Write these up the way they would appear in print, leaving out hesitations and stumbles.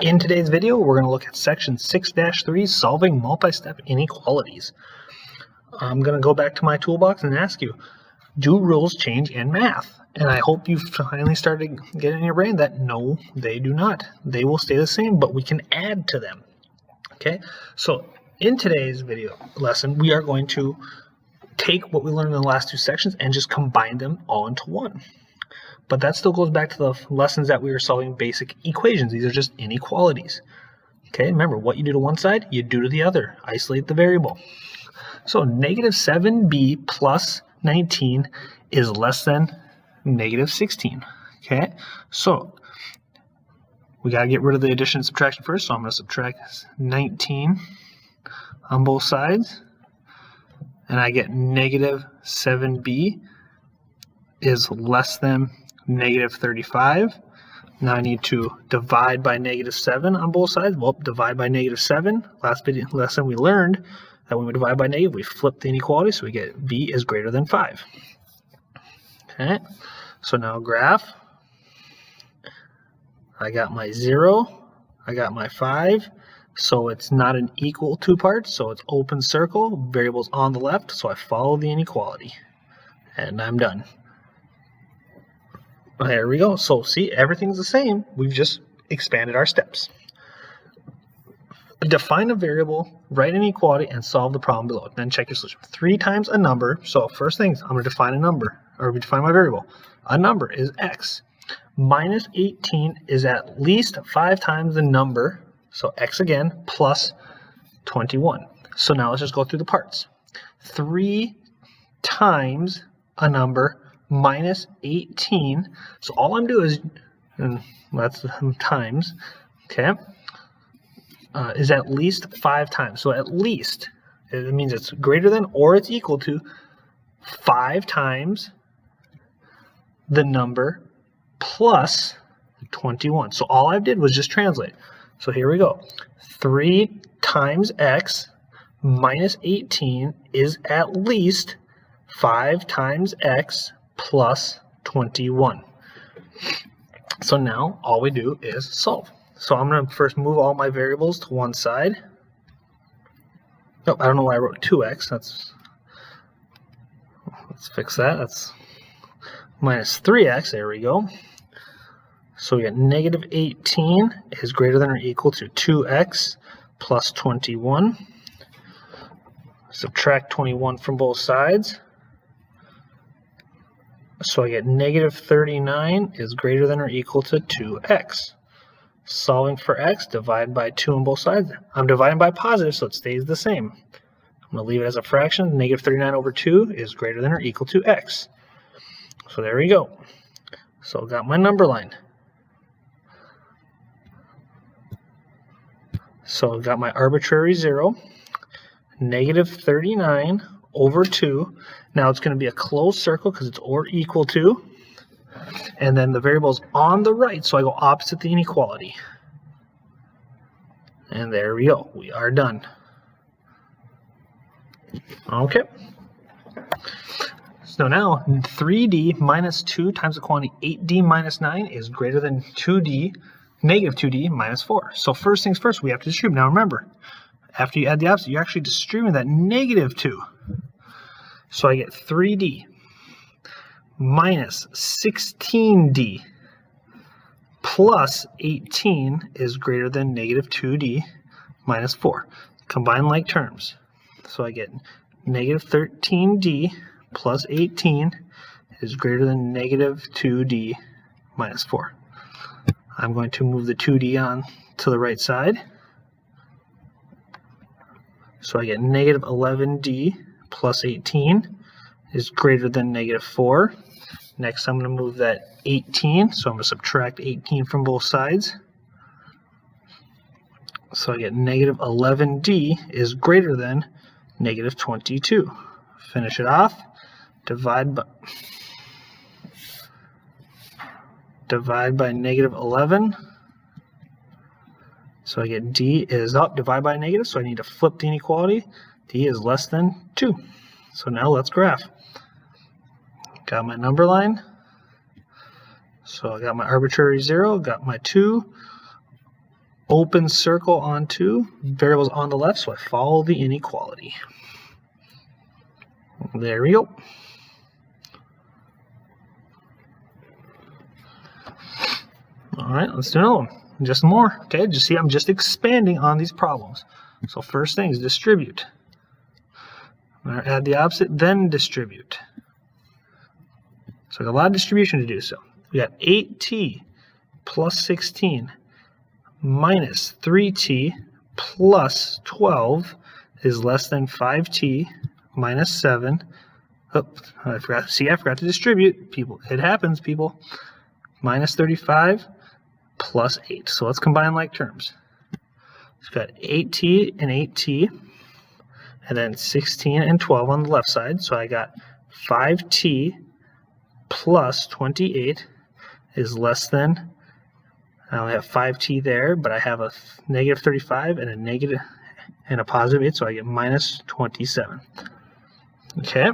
In today's video, we're going to look at section 6-3, solving multi-step inequalities. I'm going to go back to my toolbox and ask you, do rules change in math? And I hope you've finally started getting in your brain that no, they do not. They will stay the same, but we can add to them. Okay, so in today's video lesson, we are going to take what we learned in the last two sections and just combine them all into one. But that still goes back to the lessons that we were solving basic equations. These are just inequalities. Okay, remember, what you do to one side, you do to the other. Isolate the variable. So negative 7b plus 19 is less than negative 16. Okay, so we got to get rid of the addition and subtraction first. So I'm going to subtract 19 on both sides. And I get negative 7b is less than negative 35. Now I need to divide by negative 7 on both sides. Well, divide by negative 7. Last lesson we learned that when we divide by negative, we flip the inequality, so we get b is greater than 5. Okay, so now graph. I got my 0, I got my 5, so it's not an equal to part, so it's open circle, variables on the left, so I follow the inequality, and I'm done. There we go. So see, everything's the same. We've just expanded our steps. Define a variable, write an inequality, and solve the problem below. Then check your solution. 3 times a number. So first things, I'm going to define a number, or define my variable. A number is x. Minus 18 is at least 5 times the number, so x again, plus 21. So now let's just go through the parts. 3 times a number minus 18. So all I'm doing is, that's times, okay, is at least 5 times. So at least, it means it's greater than or it's equal to 5 times the number plus 21. So all I did was just translate. So here we go. 3 times x minus 18 is at least 5 times x plus 21. So now all we do is solve. So I'm going to first move all my variables to one side. Oh, I don't know why I wrote 2x. Let's fix that. That's minus 3x. There we go. So we got negative 18 is greater than or equal to 2x plus 21. Subtract 21 from both sides. So I get negative 39 is greater than or equal to 2x. Solving for x, divide by 2 on both sides. I'm dividing by positive, so it stays the same. I'm going to leave it as a fraction. Negative 39 over 2 is greater than or equal to x. So there we go. So I got my number line. So I've got my arbitrary 0, negative 39 over 2. Now it's going to be a closed circle because it's or equal to. And then the variable is on the right, so I go opposite the inequality. And there we go. We are done. Okay. So now 3d minus 2 times the quantity 8d minus 9 is greater than 2d, negative 2d minus 4. So first things first, we have to distribute. Now remember, after you add the opposite, you're actually distributing that negative 2. So I get 3d minus 16d plus 18 is greater than negative 2d minus 4. Combine like terms. So I get negative 13d plus 18 is greater than negative 2d minus 4. I'm going to move the 2d on to the right side. So I get negative 11d plus 18 is greater than negative 4. Next, I'm going to move that 18. So I'm going to subtract 18 from both sides. So I get negative 11d is greater than negative 22. Finish it off. Divide by negative 11. So I get d is up, divide by negative, so I need to flip the inequality. D is less than 2. So now let's graph. Got my number line. So I got my arbitrary 0, got my 2, open circle onto variables on the left, so I follow the inequality. There we go. All right, let's do another one. Just more. Okay, just see, I'm just expanding on these problems. So first thing is distribute. I'm going to add the opposite, then distribute. So we got a lot of distribution to do so. We got 8t plus 16 minus 3t plus 12 is less than 5t minus 7. Oh, I forgot to distribute. People, it happens, people. Minus 35 plus 8. So let's combine like terms. We've got 8t and 8t, and then 16 and 12 on the left side. So I got 5t plus 28 is less than, I only have 5t there, but I have a negative 35 and a negative and a positive 8, so I get minus 27. Okay,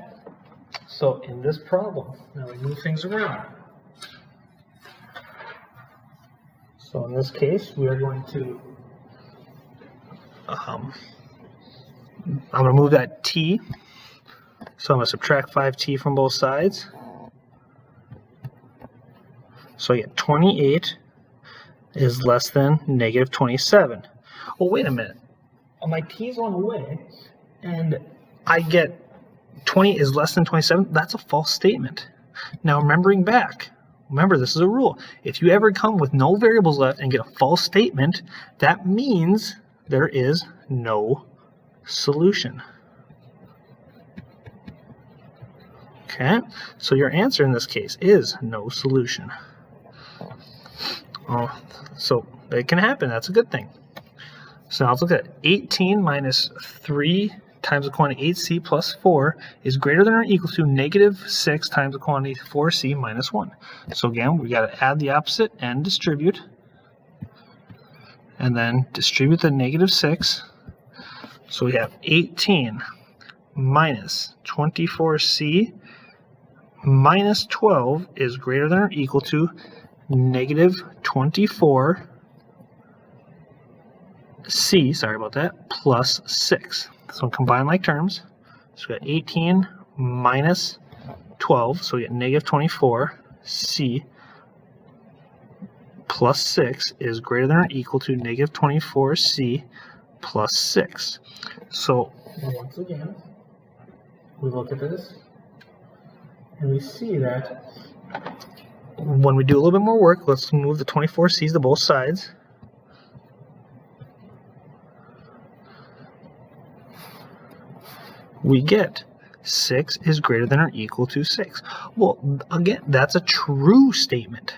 so in this problem, now we move things around. So in this case, we are going to, I'm going to move that t, so I'm going to subtract 5t from both sides. So I get 28 is less than negative 27. Well, wait a minute. My t's on the way, and I get 20 is less than 27. That's a false statement. Now, remembering back, remember this is a rule. If you ever come with no variables left and get a false statement, that means there is no solution. Okay, so your answer in this case is no solution. So it can happen. That's a good thing. So now let's look at 18 minus 3 times the quantity 8c plus 4 is greater than or equal to negative 6 times the quantity 4c minus 1. So again, we got to add the opposite and distribute. And then distribute the negative 6. So we have 18 minus 24c minus 12 is greater than or equal to negative 24c, sorry about that, plus 6. So combine like terms. So we got 18 minus 12, so we get negative 24c plus 6 is greater than or equal to negative 24c plus 6. So once again, we look at this and we see that when we do a little bit more work, let's move the 24c's to both sides. We get 6 is greater than or equal to 6. Well, again, that's a true statement.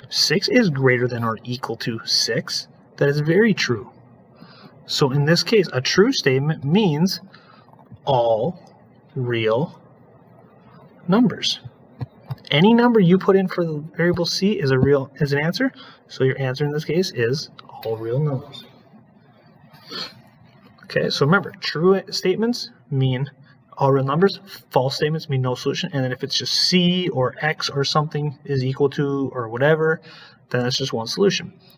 6 is greater than or equal to 6. That is very true. So in this case, a true statement means all real numbers. Any number you put in for the variable c is an answer. So your answer in this case is all real numbers. Okay, so remember, true statements mean all real numbers. False statements mean no solution. And then if it's just c or x or something is equal to or whatever, then it's just one solution.